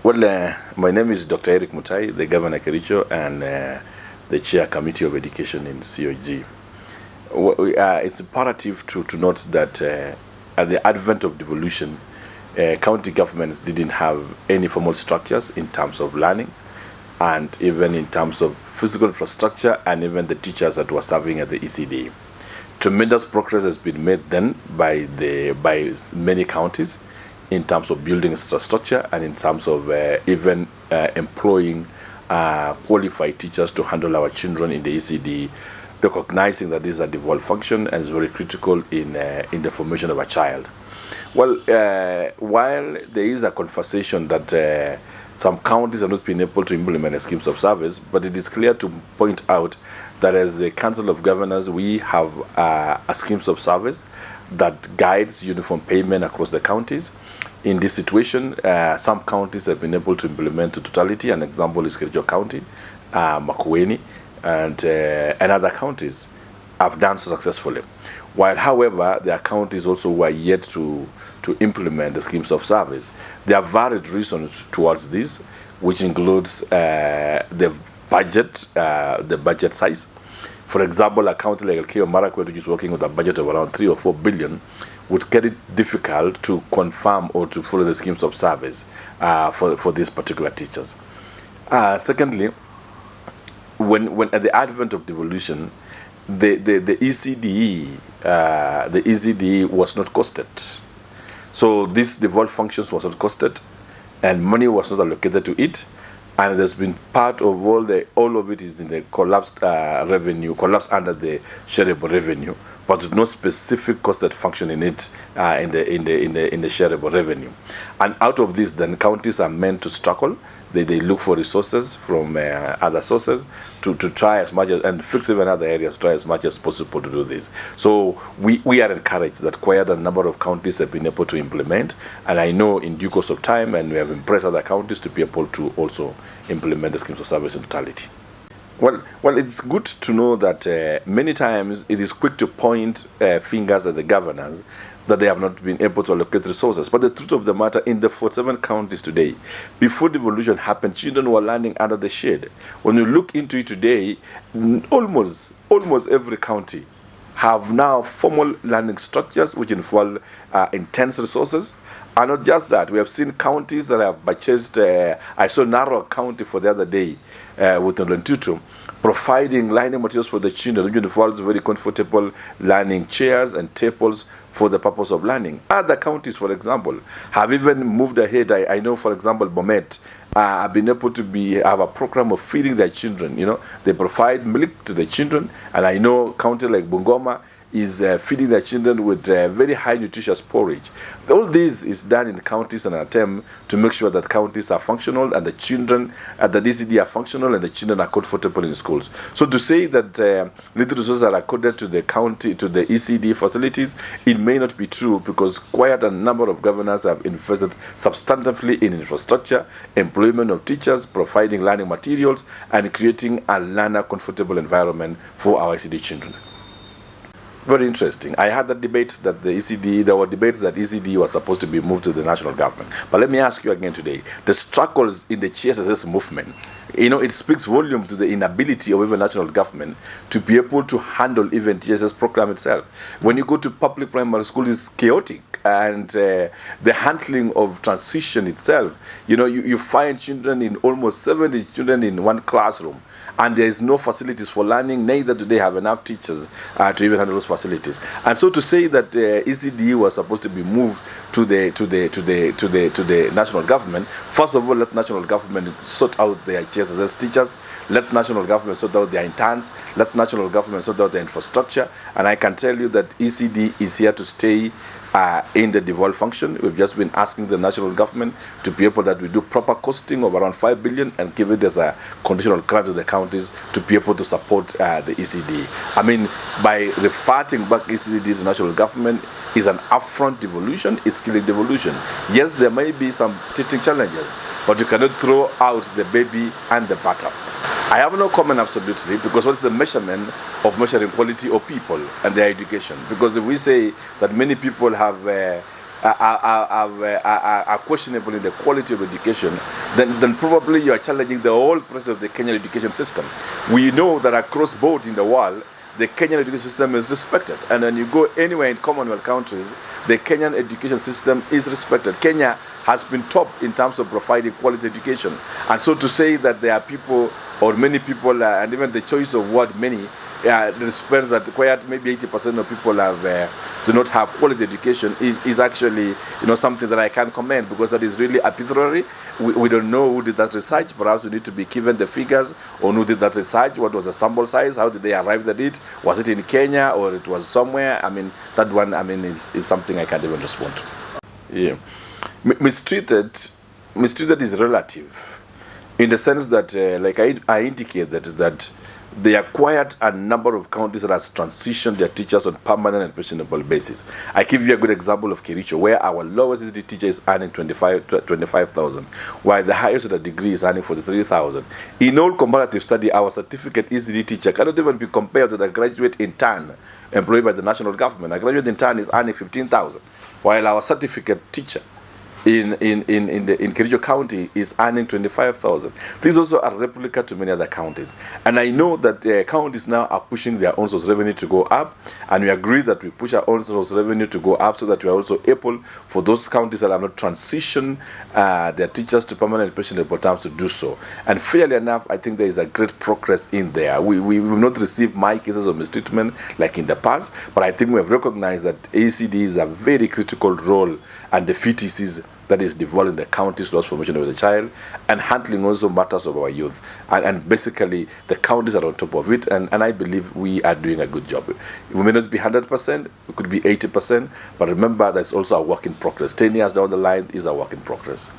Well, my name is Dr. Eric Mutai, the Governor Kericho and the Chair Committee of Education in COG. It's imperative to note that at the advent of devolution, county governments didn't have any formal structures in terms of learning and even in terms of physical infrastructure and even the teachers that were serving at the ECDE. Tremendous progress has been made then by many counties in terms of building infrastructure and in terms of even employing qualified teachers to handle our children in the ECDE, recognizing that this is a devolved function and is very critical in the formation of a child. Well, while there is a conversation that some counties have not been able to implement schemes of service, but it is clear to point out that as the Council of Governors, we have a schemes of service that guides uniform payment across the counties. In this situation, some counties have been able to implement to totality. An example is Kericho County, Makueni, and other counties have done so successfully. While, however, there are counties also who are yet to implement the schemes of service. There are varied reasons towards this, which includes the budget size. For example, a county like Kericho Governor, which is working with a budget of around 3 or 4 billion, would get it difficult to confirm or to follow the schemes of service for these particular teachers. Secondly, when at the advent of devolution, the ECDE was not costed. So this devolved functions was not costed, and money was not allocated to it, and there's been part of all of it is in the collapsed revenue, collapsed under the shareable revenue, but with no specific costed function in it in the shareable revenue. And out of this, then counties are meant to struggle. They look for resources from other sources to try as much as, and fix even other areas, try as much as possible to do this. So we are encouraged that quite a number of counties have been able to implement, and I know in due course of time, and we have impressed other counties to be able to also implement the schemes of service in totality. Well, it's good to know that many times it is quick to point fingers at the governors that they have not been able to allocate resources. But the truth of the matter, in the 47 counties today, before devolution happened, children were learning under the shade. When you look into it today, almost every county have now formal learning structures which involve intense resources. And not just that, we have seen counties that have purchased, I saw Narok County for the other day with Ntutu, providing learning materials for the children, which involves very comfortable learning chairs and tables for the purpose of learning. Other counties, for example, have even moved ahead. I know, for example, Bomet have been able to have a program of feeding their children. You know, they provide milk to the children, and I know county like Bungoma is feeding their children with very high nutritious porridge. All this is done in counties in an attempt to make sure that counties are functional and the children at the ECDE are functional and the children are comfortable in schools. So to say that little resources are accorded to the county, to the ECDE facilities, it may not be true, because quite a number of governors have invested substantively in infrastructure, employment of teachers, providing learning materials, and creating a learner comfortable environment for our ECDE children. Very interesting. I had that debate that there were debates that ECDE was supposed to be moved to the national government. But let me ask you again today, the struggles in the GSSS movement, you know, it speaks volume to the inability of even national government to be able to handle even GSS program itself. When you go to public primary school, it's chaotic, and the handling of transition itself, you know, you find children in almost 70 children in one classroom, and there is no facilities for learning, neither do they have enough teachers to even handle those facilities. And so to say that ECDE was supposed to be moved to the national government, first of all, let national government sort out their GSS teachers, let national government sort out their interns, let national government sort out their infrastructure, and I can tell you that ECDE is here to stay in the devolved function. We've just been asking the national government to be able that we do proper costing of around 5 billion and give it as a conditional grant to the counties to be able to support the ECDE. I mean, by reverting back ECDE to national government is an upfront devolution, is killing devolution. Yes, there may be some teething challenges, but you cannot throw out the baby and the bath. I have no comment absolutely, because what's the measurement of measuring quality of people and their education? Because if we say that many people have are questionable in the quality of education, then probably you are challenging the whole process of the Kenyan education system. We know that across board in the world, the Kenyan education system is respected. And when you go anywhere in Commonwealth countries, the Kenyan education system is respected. Kenya has been top in terms of providing quality education. And so to say that there are people, or many people, and even the choice of word many, depends that quite maybe 80% of people do not have quality education is actually something that I can't commend, because that is really arbitrary. We don't know who did that research. Perhaps we need to be given the figures on who did that research, what was the sample size, how did they arrive at it, was it in Kenya or it was somewhere. I mean, that one, is something I can't even respond to. Yeah. Mistreated is relative, in the sense that, like I indicated, that they acquired a number of counties that has transitioned their teachers on permanent and pensionable basis. I give you a good example of Kericho, where our lowest ECDE teacher is earning 25,000, while the highest of the degree is earning 43,000. In all comparative study, our certificate ECDE teacher cannot even be compared to the graduate intern employed by the national government. A graduate intern is earning 15,000, while our certificate teacher in Kericho County is earning 25,000. These also are replica to many other counties. And I know that counties now are pushing their own source revenue to go up, and we agree that we push our own source revenue to go up so that we are also able, for those counties that have not transitioned their teachers to permanent pensionable terms, to do so. And fairly enough, I think there is a great progress in there. We will not receive my cases of mistreatment like in the past, but I think we have recognized that ECDE is a very critical role, and the fetuses that is developed in the county's loss formation of the child, and handling also matters of our youth. And basically, the counties are on top of it, and I believe we are doing a good job. We may not be 100%, we could be 80%, but remember, that's also a work in progress. 10 years down the line is a work in progress.